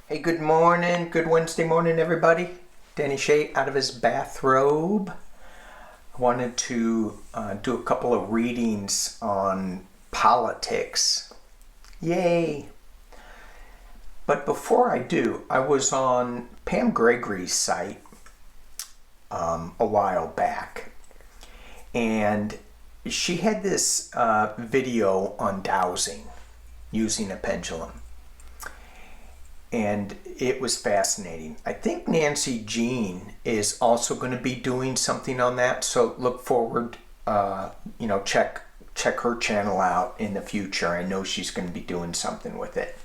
Hey, good morning. Good Wednesday morning, everybody. Danny Shay out of his bathrobe. I wanted to do a couple of readings on politics. Yay! But before I do, I was on Pam Gregory's site a while back, and she had this video on dowsing using a pendulum. And it was fascinating. I think Nancy Jean is also going to be doing something on that, so look forward, check her channel out in the future. I know she's going to be doing something with it.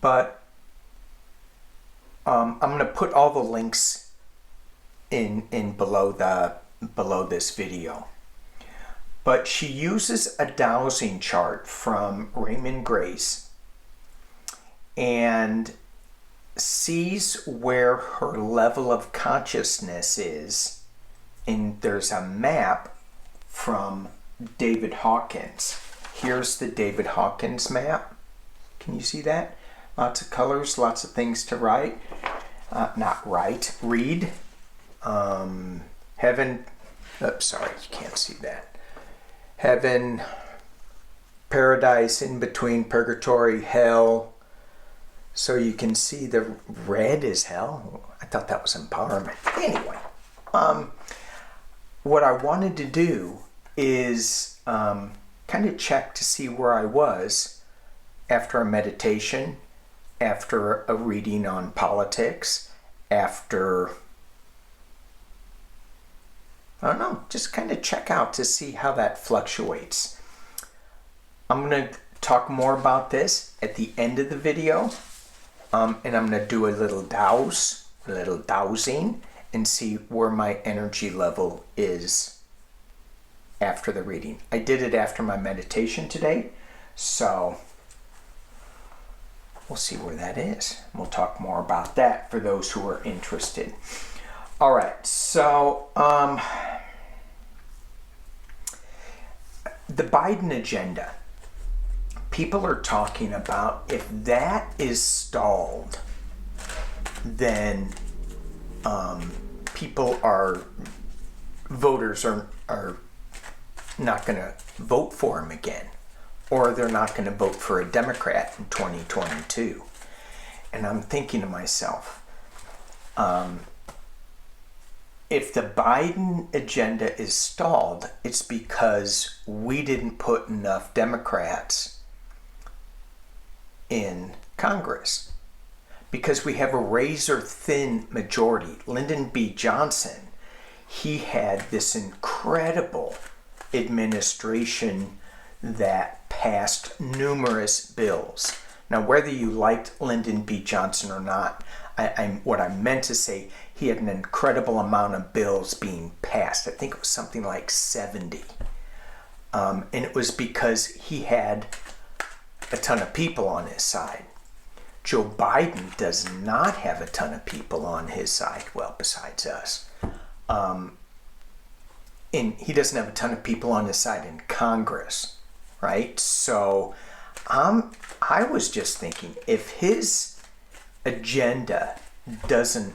But I'm going to put all the links in below this video. But she uses a dowsing chart from Raymond Grace and sees where her level of consciousness is. And there's a map from David Hawkins. Here's the David Hawkins map. Can you see that? Lots of colors, lots of things to write. Read. Heaven, oops, sorry, you can't see that. Heaven, paradise, in between, purgatory, hell. So you can see the red is hell. I thought that was empowerment. Anyway, what I wanted to do is kind of check to see where I was after a meditation, after a reading on politics, after, I don't know, just kind of check out to see how that fluctuates. I'm going to talk more about this at the end of the video. And I'm going to do a little dowsing, and see where my energy level is after the reading. I did it after my meditation today, so we'll see where that is. We'll talk more about that for those who are interested. All right, so the Biden agenda. People are talking about if that is stalled, then voters are not going to vote for him again, or they're not going to vote for a Democrat in 2022. And I'm thinking to myself, if the Biden agenda is stalled, it's because we didn't put enough Democrats in Congress, because we have a razor thin majority. Lyndon B. Johnson, he had this incredible administration that passed numerous bills. Now, whether you liked Lyndon B. Johnson or not, what I meant to say, he had an incredible amount of bills being passed. I think it was something like 70. And it was because he had a ton of people on his side. Joe Biden does not have a ton of people on his side, well, besides us. And he doesn't have a ton of people on his side in Congress, right? So I was just thinking, if his agenda doesn't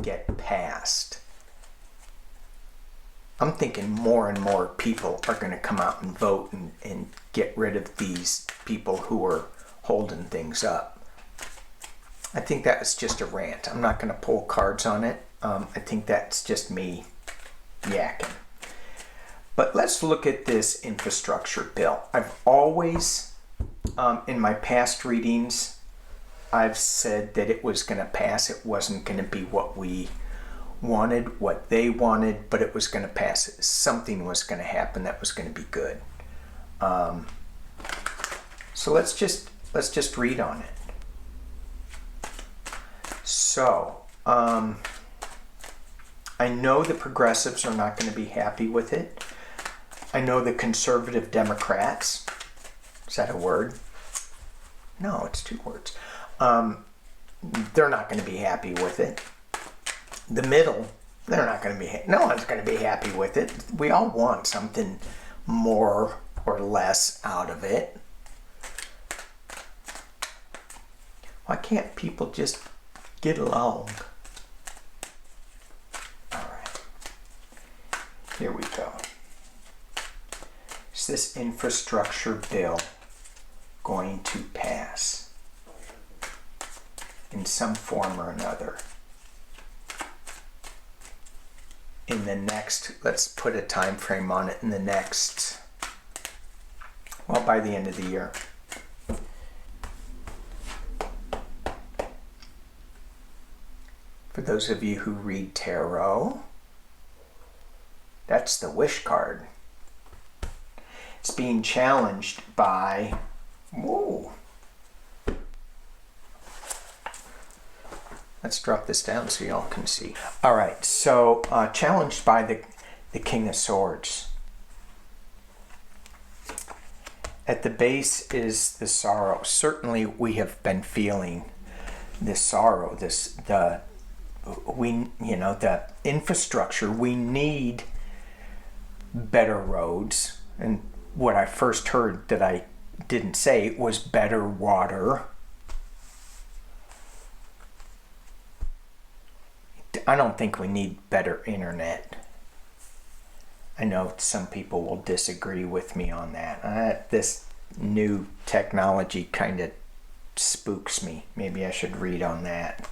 get passed, I'm thinking more and more people are going to come out and vote and get rid of these people who are holding things up. I think that was just a rant. I'm not going to pull cards on it. I think that's just me yakking. But let's look at this infrastructure bill. I've always, in my past readings, I've said that it was going to pass. It wasn't going to be what we wanted, what they wanted, but it was going to pass. Something was going to happen that was going to be good. So let's just read on it. So I know the progressives are not going to be happy with it. I know the conservative Democrats, is that a word? No, it's two words. They're not going to be happy with it. The middle, they're not going to be, no one's going to be happy with it. We all want something more or less out of it. Why can't people just get along? All right. Here we go. Is this infrastructure bill going to pass in some form or another in the next, let's put a time frame on it, in the next, well, by the end of the year? For those of you who read tarot, that's the wish card. It's being challenged by, whoa. Let's drop this down so y'all can see. All right, so challenged by the King of Swords. At the base is the sorrow. Certainly we have been feeling this sorrow, the infrastructure. We need better roads. And what I first heard that I didn't say was better water. I don't think we need better internet. I know some people will disagree with me on that. This new technology kind of spooks me. Maybe I should read on that.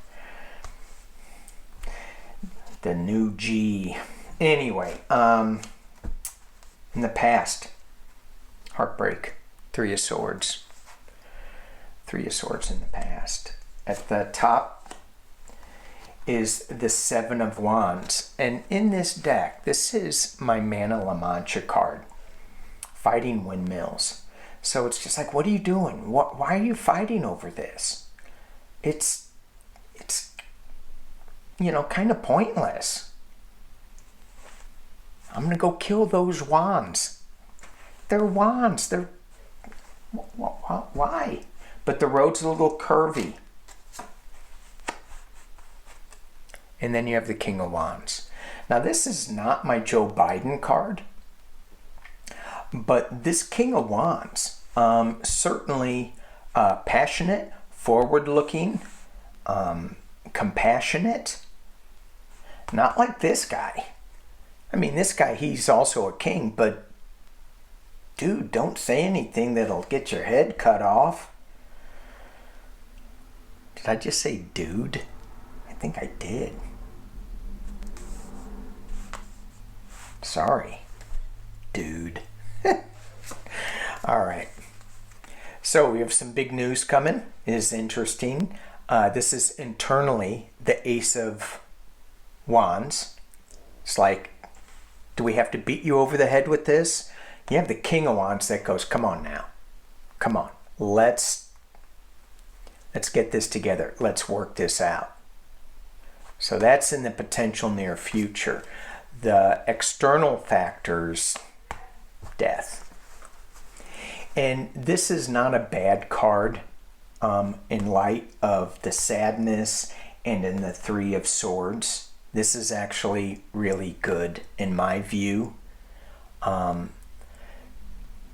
The new G. Anyway, in the past, heartbreak, Three of Swords. Three of Swords in the past. At the top is the Seven of Wands. And in this deck, this is my Mana La Mancha card, fighting windmills. So it's just like, what are you doing? Why are you fighting over this? It's kind of pointless. I'm going to go kill those wands. They're wands. They're... Why? But the road's a little curvy. And then you have the King of Wands. Now, this is not my Joe Biden card, but this King of Wands, certainly passionate, forward-looking, compassionate. Not like this guy. I mean, this guy, he's also a king, but dude, don't say anything that'll get your head cut off. Did I just say dude? I think I did. Sorry, dude. All right. So we have some big news coming. It is interesting. This is internally the Ace of Wands. It's like, do we have to beat you over the head with this? You have the King of Wands that goes, come on now. Come on. Let's get this together. Let's work this out. So that's in the potential near future. The external factors, death. And this is not a bad card in light of the sadness and in the Three of Swords. This is actually really good in my view.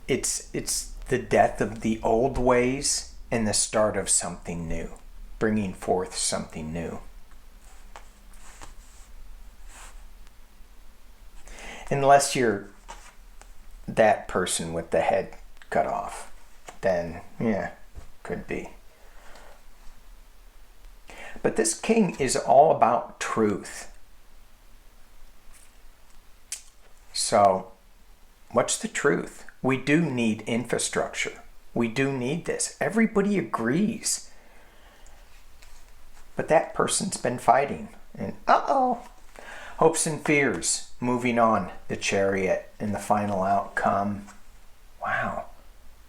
It's the death of the old ways and the start of something new, bringing forth something new. Unless you're that person with the head cut off, then yeah, could be. But this king is all about truth. So, what's the truth? We do need infrastructure. We do need this. Everybody agrees. But that person's been fighting. And hopes and fears. Moving on. The Chariot and the final outcome. Wow.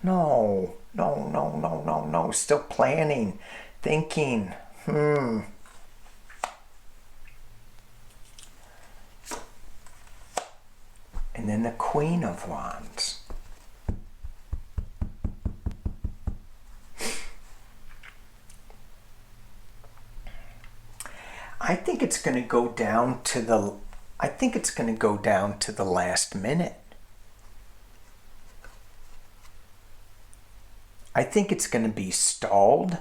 No. Still planning. Thinking. And then the Queen of Wands. I think it's going to go down to the last minute. I think it's going to be stalled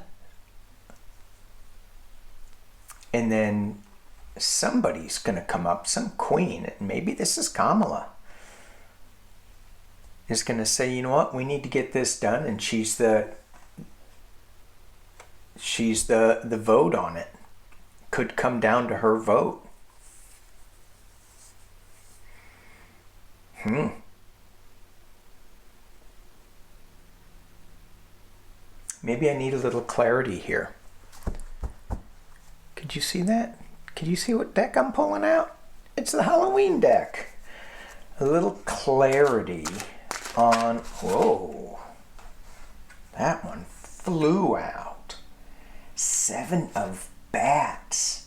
And then somebody's going to come up, some queen, and maybe this is Kamala, is going to say, you know what, we need to get this done, and she's the vote on it. Could come down to her vote. Maybe I need a little clarity here. Could you see that? Could you see what deck I'm pulling out? It's the Halloween deck. A little clarity on, whoa, that one flew out. 7 of bats.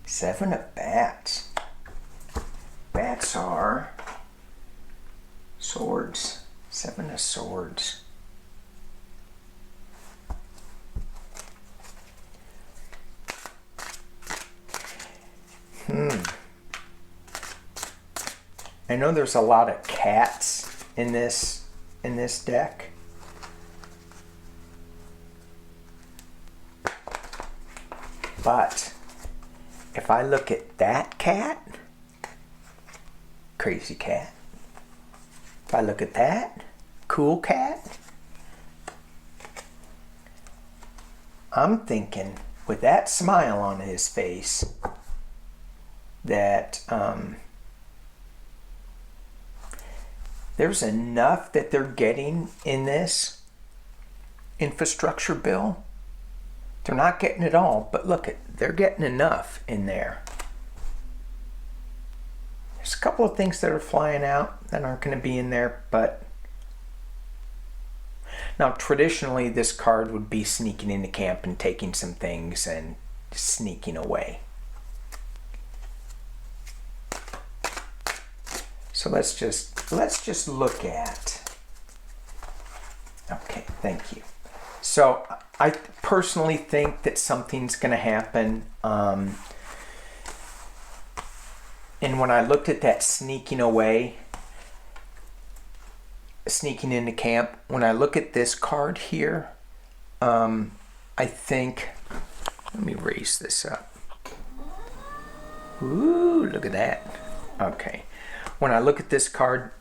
7 of bats. Bats are swords. 7 of swords. I know there's a lot of cats in this deck. But if I look at that cat, crazy cat. If I look at that, cool cat, I'm thinking with that smile on his face that there's enough that they're getting in this infrastructure bill. They're not getting it all, but look, they're getting enough in there. There's a couple of things that are flying out that aren't going to be in there, but now traditionally this card would be sneaking into camp and taking some things and sneaking away. So let's just look at, okay, thank you. So I personally think that something's going to happen. And when I looked at that sneaking away, sneaking into camp, when I look at this card here, I think, let me raise this up. Ooh, look at that. Okay. When I look at this card,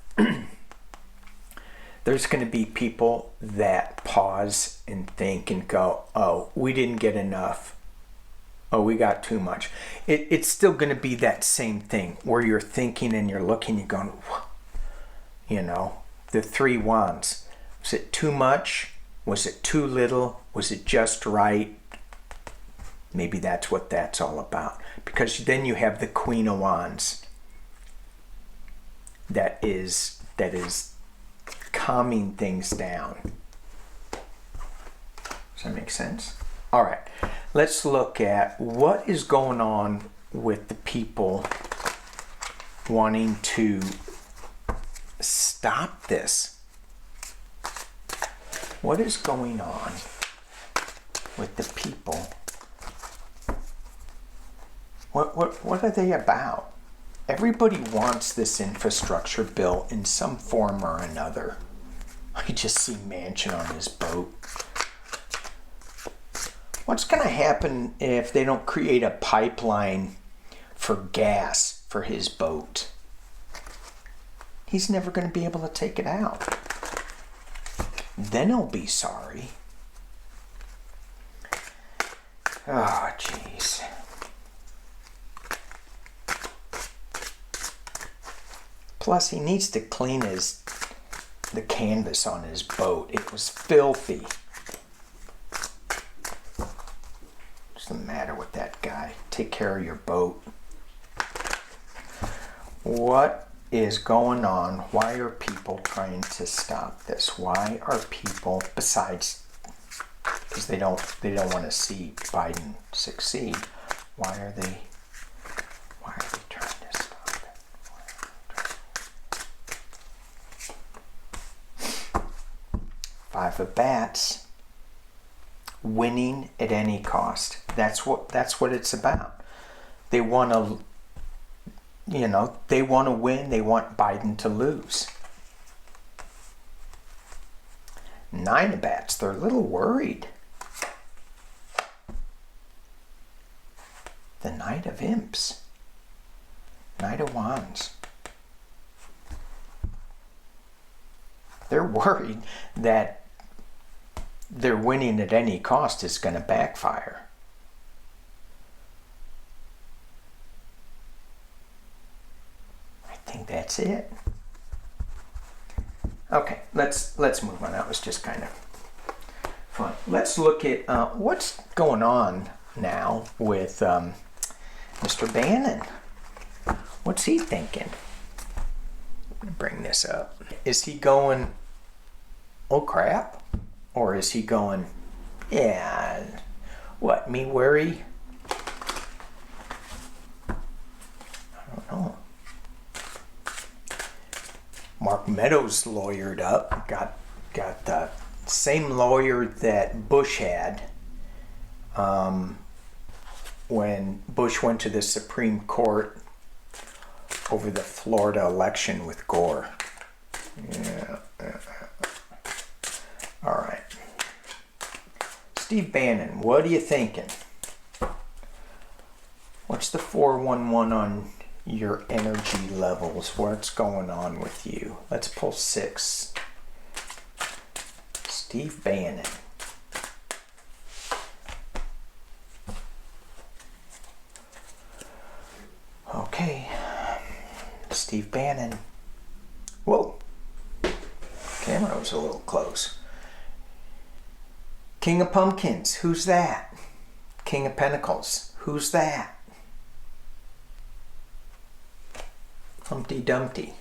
there's going to be people that pause and think and go, oh, we didn't get enough. Oh, we got too much. It's still going to be that same thing where you're thinking and you're looking, you're going, you know, the 3 wands. Was it too much? Was it too little? Was it just right? Maybe that's what that's all about. Because then you have the Queen of Wands. That is calming things down. Does that make sense? All right, let's look at what is going on with the people wanting to stop this. What is going on with the people? What are they about? Everybody wants this infrastructure bill in some form or another. I just see Manchin on his boat. What's going to happen if they don't create a pipeline for gas for his boat? He's never going to be able to take it out. Then he'll be sorry. Oh, jeez. Plus, he needs to clean the canvas on his boat. It was filthy. What's the matter with that guy? Take care of your boat. What is going on? Why are people trying to stop this? Why are people, besides because they don't want to see Biden succeed, why are they trying to stop it? 5 of bats. Winning at any cost. That's what it's about. They want to, they want to win. They want Biden to lose. 9 of bats. They're a little worried. The Knight of Imps. Knight of Wands. They're worried that their winning at any cost is going to backfire. I think that's it. Okay, let's move on. That was just kind of fun. Let's look at what's going on now with Mr. Bannon. What's he thinking? I'm gonna bring this up. Is he going, oh crap? Or is he going, yeah, what, me worry? I don't know. Mark Meadows lawyered up, got the same lawyer that Bush had when Bush went to the Supreme Court over the Florida election with Gore. Yeah. All right. Steve Bannon, what are you thinking? What's the 411 on your energy levels? What's going on with you? Let's pull 6. Steve Bannon. Okay. Steve Bannon. Whoa. Camera was a little close. King of Pumpkins. Who's that? King of Pentacles. Who's that? Humpty Dumpty.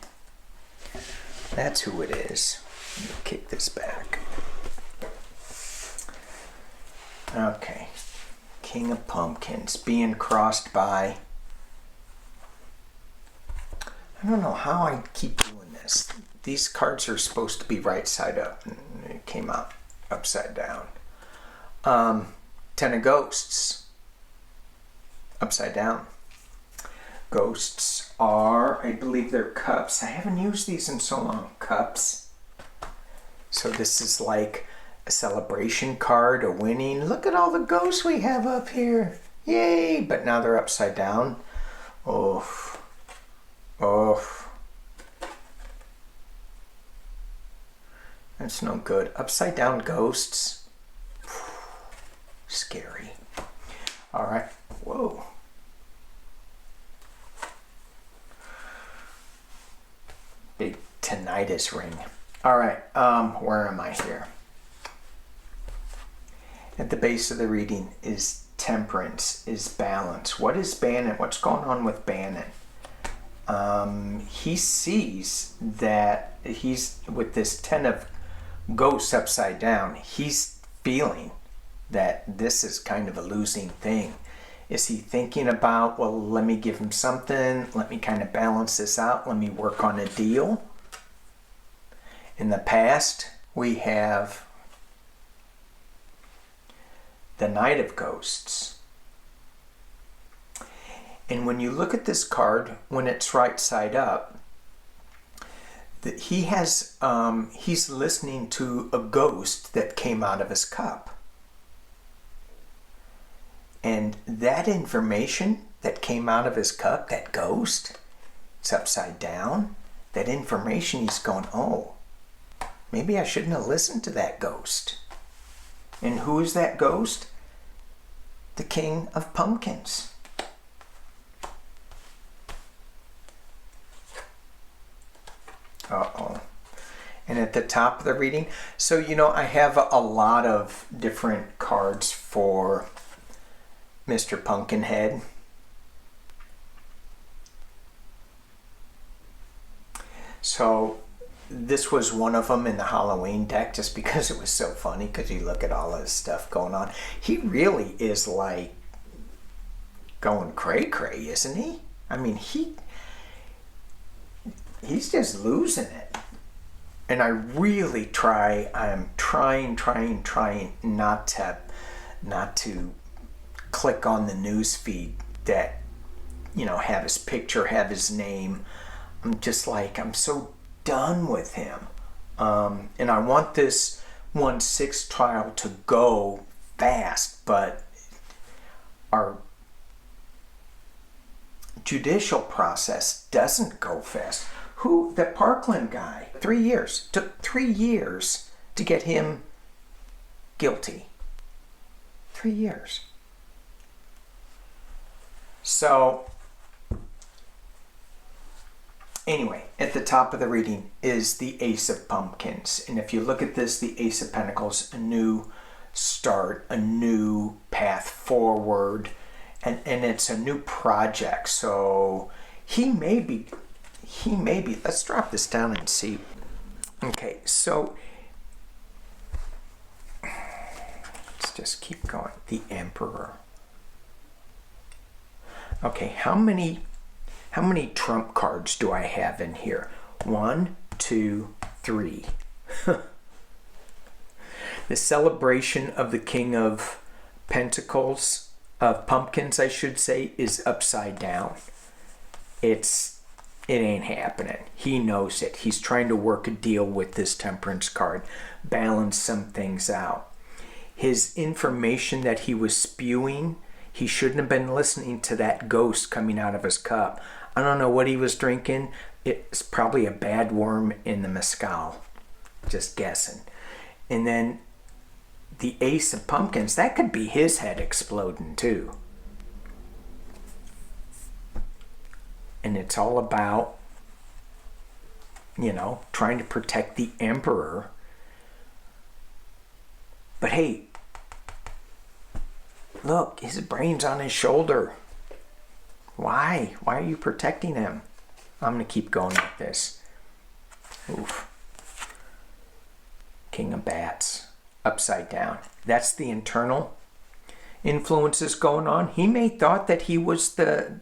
That's who it is. Let me kick this back. Okay. King of Pumpkins. Being crossed by... I don't know how I keep doing this. These cards are supposed to be right side up, and it came out upside down. 10 of Ghosts. Upside down. Ghosts are, I believe they're cups. I haven't used these in so long. Cups. So this is like a celebration card, a winning. Look at all the ghosts we have up here. Yay! But now they're upside down. Oh. Oh. That's no good. Upside down ghosts. Scary. All right. Whoa. Big tinnitus ring. All right. Where am I here? At the base of the reading is Temperance, is balance. What is Bannon? What's going on with Bannon? He sees that he's with this 10 of Ghosts upside down. He's feeling that this is kind of a losing thing. Is he thinking about, well, let me give him something, let me kind of balance this out, let me work on a deal? In the past, we have the Knight of Ghosts. And when you look at this card, when it's right side up, he's listening to a ghost that came out of his cup. And that information that came out of his cup, that ghost, it's upside down. That information, he's going, oh, maybe I shouldn't have listened to that ghost. And who is that ghost? The King of Pumpkins. Uh-oh. And at the top of the reading, so I have a lot of different cards for Mr. Pumpkinhead. So this was one of them in the Halloween deck just because it was so funny, because you look at all this stuff going on. He really is like going cray-cray, isn't he? I mean, he's just losing it. And I really I'm trying not to click on the news feed that, have his picture, have his name. I'm just like, I'm so done with him. And I want this 1/6 trial to go fast, but our judicial process doesn't go fast. The Parkland guy, 3 years. Took 3 years to get him guilty. 3 years. So, anyway, at the top of the reading is the Ace of Pumpkins. And if you look at this, the Ace of Pentacles, a new start, a new path forward, and it's a new project. So he may be, let's drop this down and see. Okay, so let's just keep going. The Emperor. Okay, how many trump cards do I have in here? 1, 2, 3. The celebration of the King of Pentacles, of Pumpkins, I should say, is upside down. It ain't happening. He knows it. He's trying to work a deal with this Temperance card, balance some things out. His information that he was spewing, he shouldn't have been listening to that ghost coming out of his cup. I don't know what he was drinking. It's probably a bad worm in the mezcal. Just guessing. And then the Ace of Pumpkins, that could be his head exploding too. And it's all about, trying to protect the Emperor. But hey, look, his brain's on his shoulder. Why? Why are you protecting him? I'm going to keep going with this. Oof. King of Bats, upside down. That's the internal influences going on. He may thought that he was the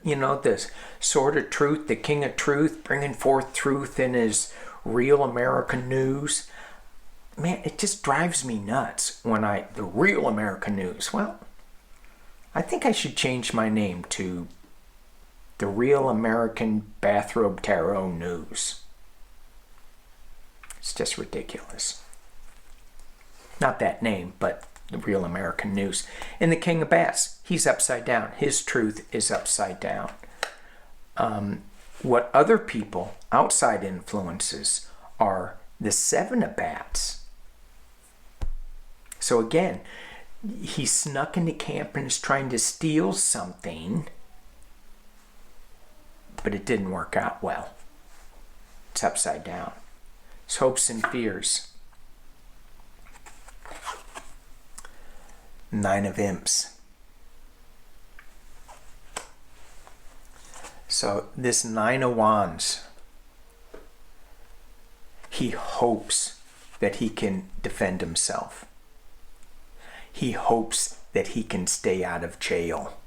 sword of truth, the king of truth, bringing forth truth in his Real American News. Man, it just drives me nuts when the Real American News. Well, I think I should change my name to the Real American BathRobe Tarot News. It's just ridiculous. Not that name, but the Real American News. And the King of Bats, he's upside down. His truth is upside down. What other people, outside influences, are the Seven of Bats. So again, he snuck into camp and is trying to steal something, but it didn't work out well. It's upside down. His hopes and fears. Nine of Imps. So this Nine of Wands, he hopes that he can defend himself. He hopes that he can stay out of jail.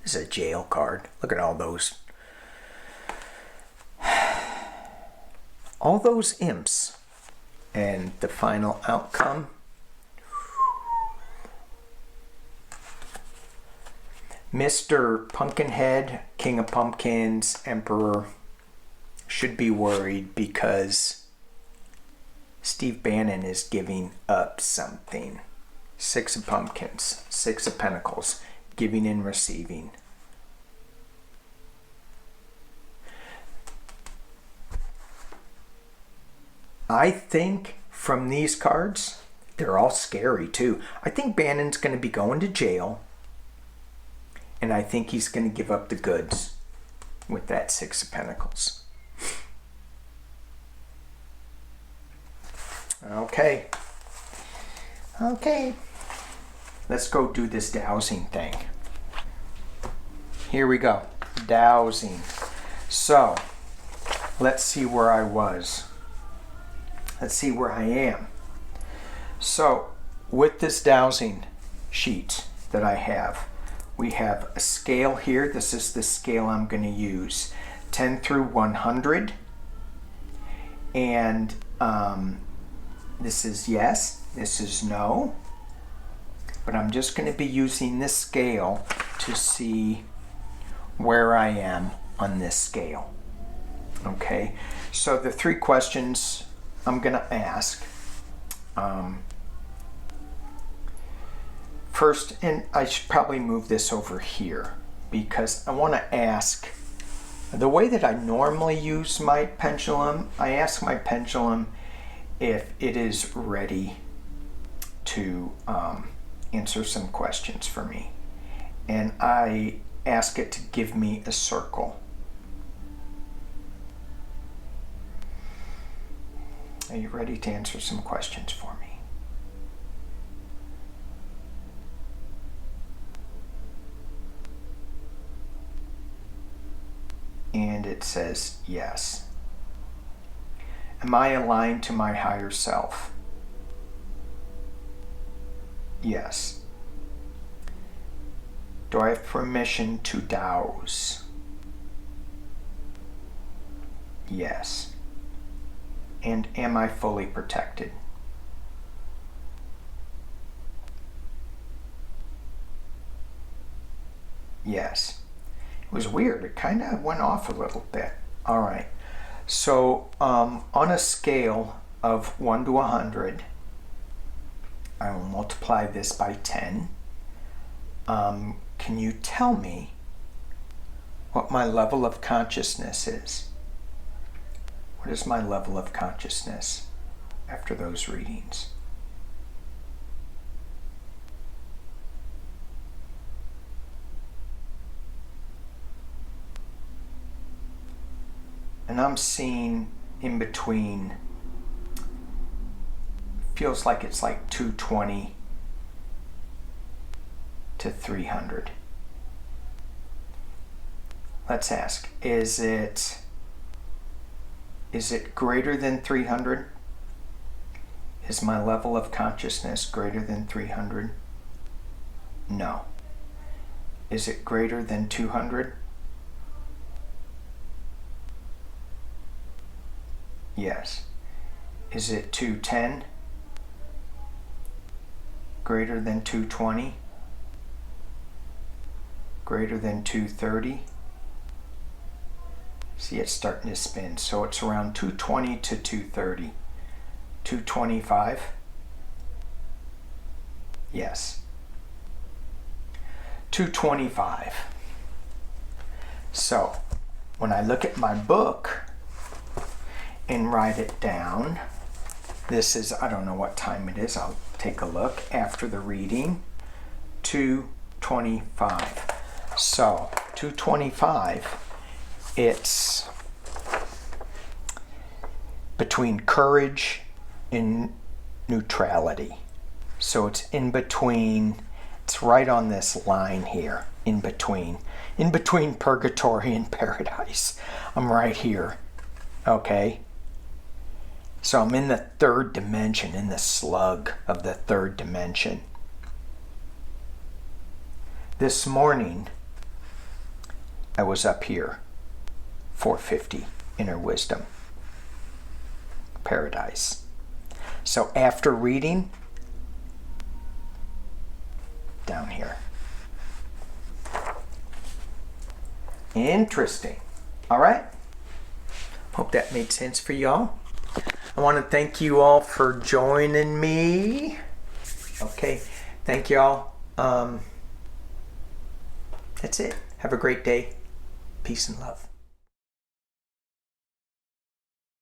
This is a jail card. Look at all those imps. And the final outcome. Mr. Pumpkinhead, King of Pumpkins, Emperor, should be worried because Steve Bannon is giving up something. 6 of Pumpkins, 6 of Pentacles, giving and receiving. I think from these cards, they're all scary too. I think Bannon's going to be going to jail. And I think he's going to give up the goods with that 6 of Pentacles. Okay. Let's go do this dowsing thing. Here we go. Dowsing. So, let's see where I was. Let's see where I am. So, with this dowsing sheet that I have, we have a scale here. This is the scale I'm going to use. 10 through 100. And this is yes, this is no. But I'm just going to be using this scale to see where I am on this scale. Okay, so the 3 questions I'm going to ask. First, and I should probably move this over here because I want to ask, the way that I normally use my pendulum, I ask my pendulum if it is ready to answer some questions for me. And I ask it to give me a circle. Are you ready to answer some questions for me? And it says yes. Am I aligned to my higher self? Yes. Do I have permission to douse? Yes. And am I fully protected? Yes. It was weird. It kind of went off a little bit. All right. So on a scale of 1 to 100, I will multiply this by 10. Can you tell me what my level of consciousness is? What is my level of consciousness after those readings? And I'm seeing in between, feels like it's like 220 to 300. Let's ask, is it greater than 300? Is my level of consciousness greater than 300? No. Is it greater than 200? Yes. Is it 210? Greater than 220? Greater than 230? See, it's starting to spin. So it's around 220 to 230. 225? Yes. 225. So when I look at my book and write it down, this is, I don't know what time it is. I'll take a look after the reading. 225. So 225, it's between courage and neutrality. So it's in between, it's right on this line here, in between purgatory and paradise. I'm right here, okay? So I'm in the third dimension, in the slug of the third dimension. This morning, I was up here, 450, inner wisdom, paradise. So after reading, down here. Interesting. All right. Hope that made sense for y'all. I want to thank you all for joining me. Okay. Thank y'all. That's it. Have a great day. Peace and love.